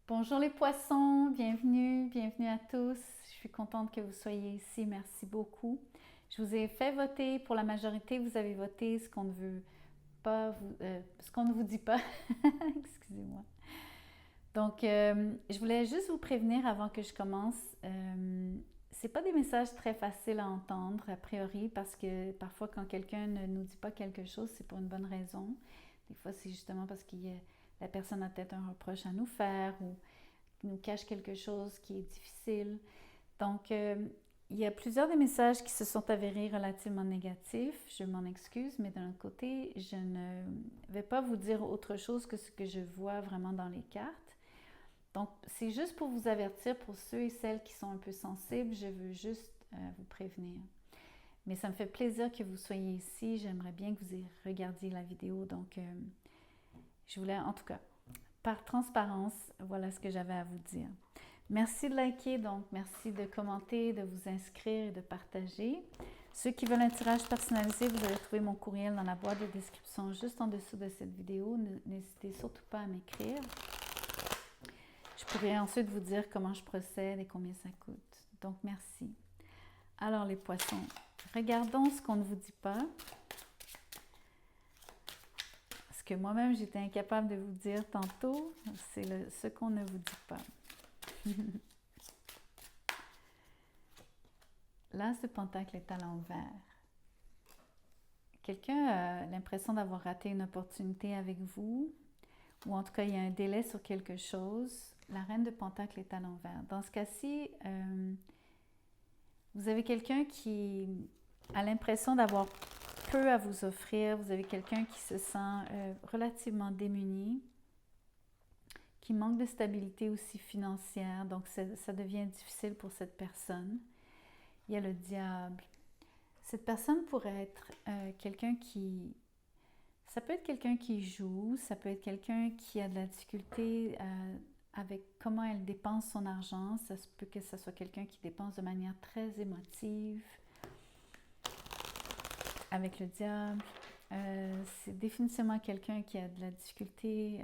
Bonjour les poissons, bienvenue à tous. Je suis contente que vous soyez ici, merci beaucoup. Je vous ai fait voter, pour la majorité, vous avez voté ce qu'on ne veut pas, ce qu'on ne vous dit pas. Excusez-moi. Donc, je voulais juste vous prévenir avant que je commence. C'est pas des messages très faciles à entendre a priori parce que parfois quand quelqu'un ne nous dit pas quelque chose, c'est pour une bonne raison. Des fois, c'est justement parce que la personne a peut-être un reproche à nous faire ou nous cache quelque chose qui est difficile. Donc, il y a plusieurs des messages qui se sont avérés relativement négatifs. Je m'en excuse, mais d'un autre côté, je ne vais pas vous dire autre chose que ce que je vois vraiment dans les cartes. Donc, c'est juste pour vous avertir, pour ceux et celles qui sont un peu sensibles, je veux juste vous prévenir. Mais ça me fait plaisir que vous soyez ici. J'aimerais bien que vous regardiez la vidéo. Donc, je voulais, en tout cas, par transparence, voilà ce que j'avais à vous dire. Merci de liker, donc merci de commenter, de vous inscrire et de partager. Ceux qui veulent un tirage personnalisé, vous allez trouver mon courriel dans la boîte de description juste en dessous de cette vidéo. N'hésitez surtout pas à m'écrire. Je pourrai ensuite vous dire comment je procède et combien ça coûte. Donc, merci. Alors, les poissons, regardons ce qu'on ne vous dit pas. Ce que moi-même, j'étais incapable de vous dire tantôt, c'est ce qu'on ne vous dit pas. L'as de pentacle est à l'envers. Quelqu'un a l'impression d'avoir raté une opportunité avec vous, ou en tout cas, il y a un délai sur quelque chose. La reine de pentacle est à l'envers. Dans ce cas-ci, vous avez quelqu'un qui a l'impression d'avoir peu à vous offrir. Vous avez quelqu'un qui se sent relativement démuni, qui manque de stabilité aussi financière. Donc, ça devient difficile pour cette personne. Il y a le diable. Cette personne pourrait être quelqu'un qui... Ça peut être quelqu'un qui joue, ça peut être quelqu'un qui a de la difficulté avec comment elle dépense son argent. Ça se peut que ce soit quelqu'un qui dépense de manière très émotive. Avec le diable, c'est définitivement quelqu'un qui a de la difficulté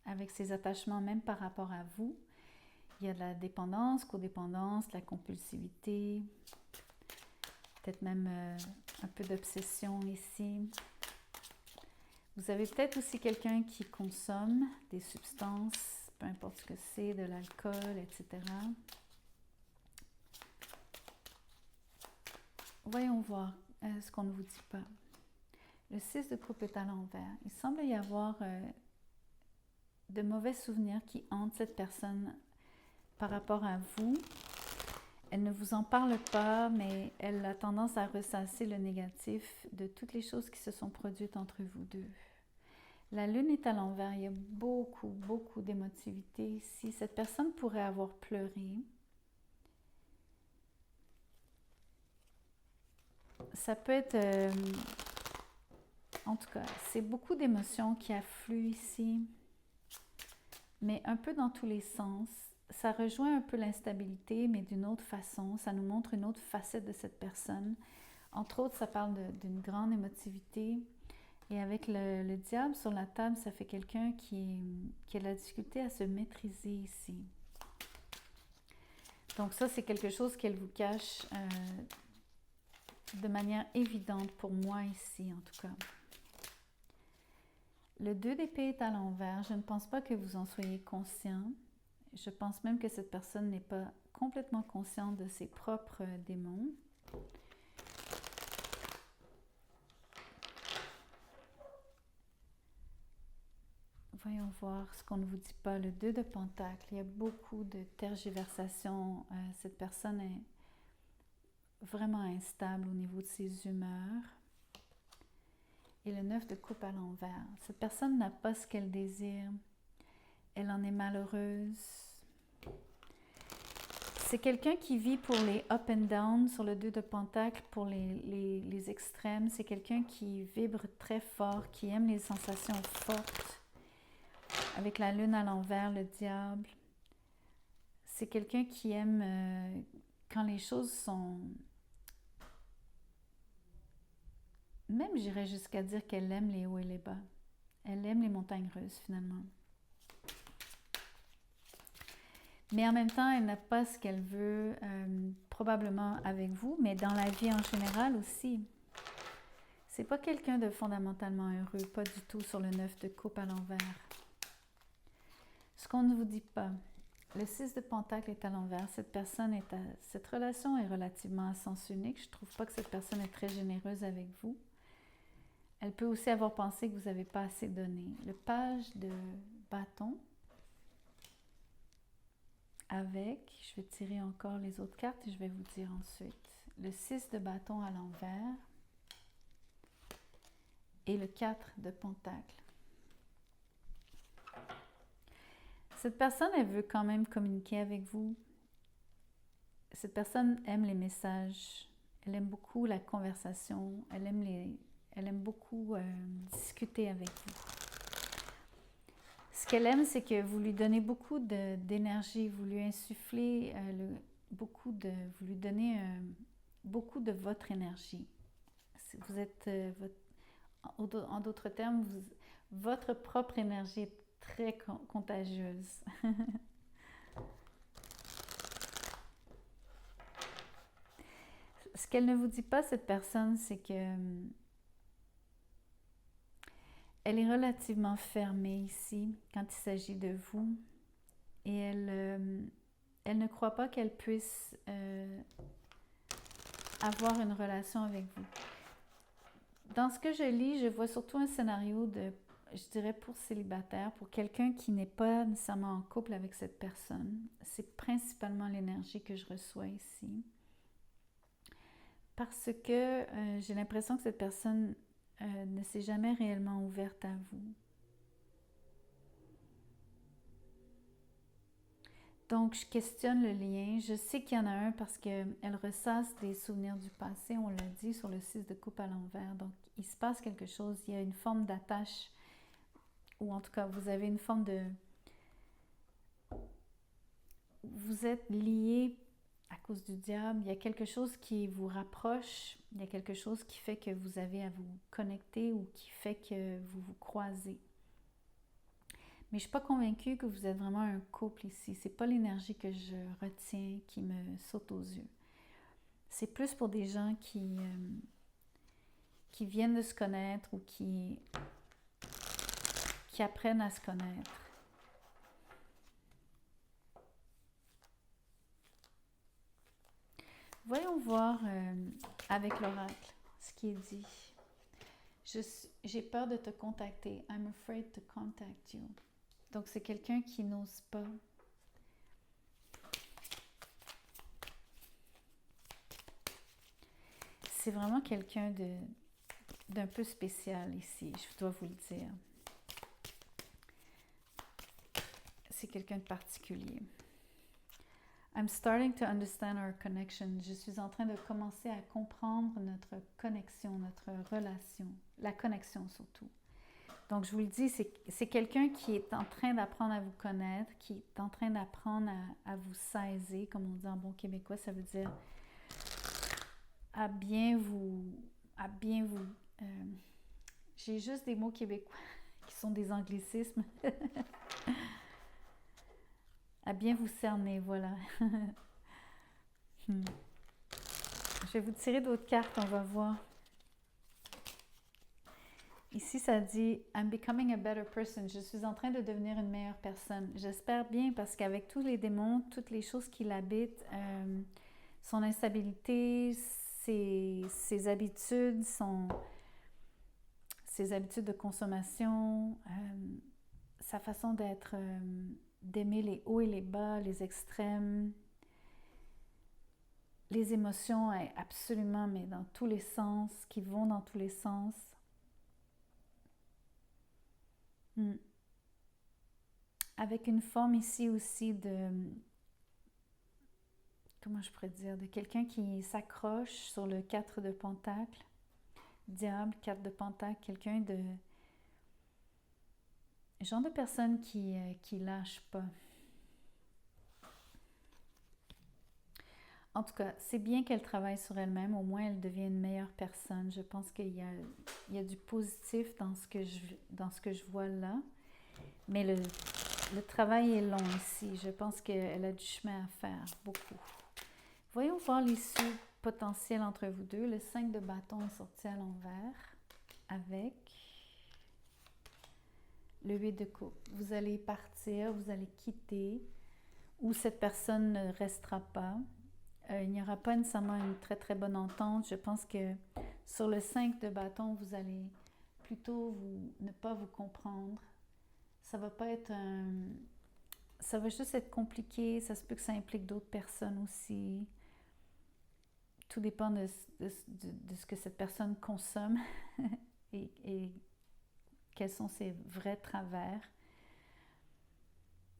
avec ses attachements, même par rapport à vous. Il y a de la dépendance, codépendance, de la compulsivité, peut-être même un peu d'obsession ici. Vous avez peut-être aussi quelqu'un qui consomme des substances, peu importe ce que c'est, de l'alcool, etc. Voyons voir ce qu'on ne vous dit pas. Le 6 de coupe est à l'envers. Il semble y avoir de mauvais souvenirs qui hantent cette personne par rapport à vous. Elle ne vous en parle pas, mais elle a tendance à ressasser le négatif de toutes les choses qui se sont produites entre vous deux. La lune est à l'envers. Il y a beaucoup d'émotivité ici. Cette personne pourrait avoir pleuré. Ça peut être... en tout cas, c'est beaucoup d'émotions qui affluent ici, mais un peu dans tous les sens. Ça rejoint un peu l'instabilité, mais d'une autre façon. Ça nous montre une autre facette de cette personne. Entre autres, ça parle d'une grande émotivité. Et avec le diable sur la table, ça fait quelqu'un qui a de la difficulté à se maîtriser ici. Donc ça, c'est quelque chose qu'elle vous cache de manière évidente pour moi ici, en tout cas. Le 2 d'épée est à l'envers. Je ne pense pas que vous en soyez conscient. Je pense même que cette personne n'est pas complètement consciente de ses propres démons. Voyons voir ce qu'on ne vous dit pas. Le 2 de pentacle. Il y a beaucoup de tergiversations. Cette personne est vraiment instable au niveau de ses humeurs. Et le 9 de coupe à l'envers. Cette personne n'a pas ce qu'elle désire. Elle en est malheureuse. C'est quelqu'un qui vit pour les up and down sur le 2 de pentacle, pour les extrêmes. C'est quelqu'un qui vibre très fort, qui aime les sensations fortes. Avec la lune à l'envers, le diable. C'est quelqu'un qui aime quand les choses sont... Même j'irais jusqu'à dire qu'elle aime les hauts et les bas. Elle aime les montagnes russes finalement. Mais en même temps, elle n'a pas ce qu'elle veut probablement avec vous, mais dans la vie en général aussi. C'est pas quelqu'un de fondamentalement heureux, pas du tout sur le 9 de coupe à l'envers. Ce qu'on ne vous dit pas, le 6 de pentacle est à l'envers, cette relation est relativement à sens unique. Je trouve pas que cette personne est très généreuse avec vous. Elle peut aussi avoir pensé que vous n'avez pas assez donné. Le page de bâton, avec, je vais tirer encore les autres cartes et je vais vous dire ensuite. Le 6 de bâton à l'envers et le 4 de pentacle. Cette personne, elle veut quand même communiquer avec vous. Cette personne aime les messages. Elle aime beaucoup la conversation. Elle aime beaucoup discuter avec vous. Ce qu'elle aime, c'est que vous lui donnez beaucoup d'énergie. Vous lui insufflez vous lui donnez beaucoup de votre énergie. Vous êtes, en d'autres termes, votre propre énergie est très contagieuse. Ce qu'elle ne vous dit pas, cette personne, c'est que elle est relativement fermée ici quand il s'agit de vous. Et elle ne croit pas qu'elle puisse avoir une relation avec vous. Dans ce que je lis, je vois surtout un scénario je dirais pour célibataire, pour quelqu'un qui n'est pas nécessairement en couple avec cette personne. C'est principalement l'énergie que je reçois ici. Parce que j'ai l'impression que cette personne ne s'est jamais réellement ouverte à vous. Donc, je questionne le lien. Je sais qu'il y en a un parce qu'elle ressasse des souvenirs du passé, on l'a dit, sur le 6 de coupe à l'envers. Donc, il se passe quelque chose. Il y a une forme d'attache, ou en tout cas, vous avez une forme de... Vous êtes liés à cause du diable. Il y a quelque chose qui vous rapproche. Il y a quelque chose qui fait que vous avez à vous connecter ou qui fait que vous vous croisez. Mais je ne suis pas convaincue que vous êtes vraiment un couple ici. Ce n'est pas l'énergie que je retiens qui me saute aux yeux. C'est plus pour des gens qui viennent de se connaître ou qui apprennent à se connaître. Voyons voir avec l'oracle ce qui est dit. J'ai peur de te contacter. I'm afraid to contact you. Donc, c'est quelqu'un qui n'ose pas. C'est vraiment quelqu'un d'un peu spécial ici, je dois vous le dire. C'est quelqu'un de particulier. I'm starting to understand our connection. Je suis en train de commencer à comprendre notre connexion, notre relation. La connexion surtout. Donc, je vous le dis, c'est quelqu'un qui est en train d'apprendre à vous connaître, qui est en train d'apprendre à vous saisir, comme on dit en bon québécois, ça veut dire à bien vous... j'ai juste des mots québécois qui sont des anglicismes. À bien vous cerner, voilà. Je vais vous tirer d'autres cartes, on va voir. Ici, ça dit « I'm becoming a better person ». Je suis en train de devenir une meilleure personne. J'espère bien parce qu'avec tous les démons, toutes les choses qui l'habitent, son instabilité, ses habitudes, ses habitudes de consommation, sa façon d'être, d'aimer les hauts et les bas, les extrêmes, les émotions absolument, mais dans tous les sens, qui vont dans tous les sens. Avec une forme ici aussi de, comment je pourrais dire, de quelqu'un qui s'accroche sur le 4 de pentacle, diable, 4 de pentacle, quelqu'un de, genre de personne qui lâche pas. En tout cas, c'est bien qu'elle travaille sur elle-même, au moins elle devient une meilleure personne. Je pense qu'il y a du positif dans ce que je vois là. Mais le travail est long ici. Je pense qu'elle a du chemin à faire, beaucoup. Voyons voir l'issue potentielle entre vous deux. Le 5 de bâton est sorti à l'envers avec le 8 de coupe. Vous allez partir, vous allez quitter, ou cette personne ne restera pas. Il n'y aura pas nécessairement une très très bonne entente. Je pense que sur le 5 de bâton, vous allez plutôt ne pas vous comprendre. Ça va pas être ça va juste être compliqué. Ça se peut que ça implique d'autres personnes aussi. Tout dépend de ce que cette personne consomme et quels sont ses vrais travers.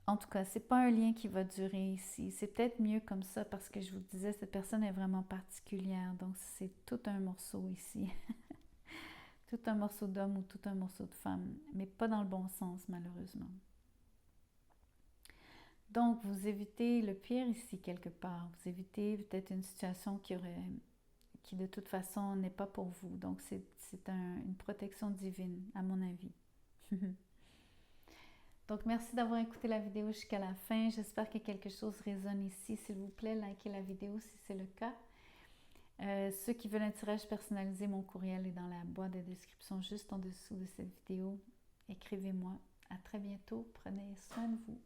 En tout cas, c'est pas un lien qui va durer ici. C'est peut-être mieux comme ça parce que je vous disais, cette personne est vraiment particulière. Donc, c'est tout un morceau ici. Tout un morceau d'homme ou tout un morceau de femme. Mais pas dans le bon sens, malheureusement. Donc, vous évitez le pire ici quelque part. Vous évitez peut-être une situation qui de toute façon n'est pas pour vous. Donc, c'est une protection divine, à mon avis. Donc, merci d'avoir écouté la vidéo jusqu'à la fin. J'espère que quelque chose résonne ici. S'il vous plaît, likez la vidéo si c'est le cas. Ceux qui veulent un tirage personnalisé, mon courriel est dans la boîte de description juste en dessous de cette vidéo. Écrivez-moi. À très bientôt. Prenez soin de vous.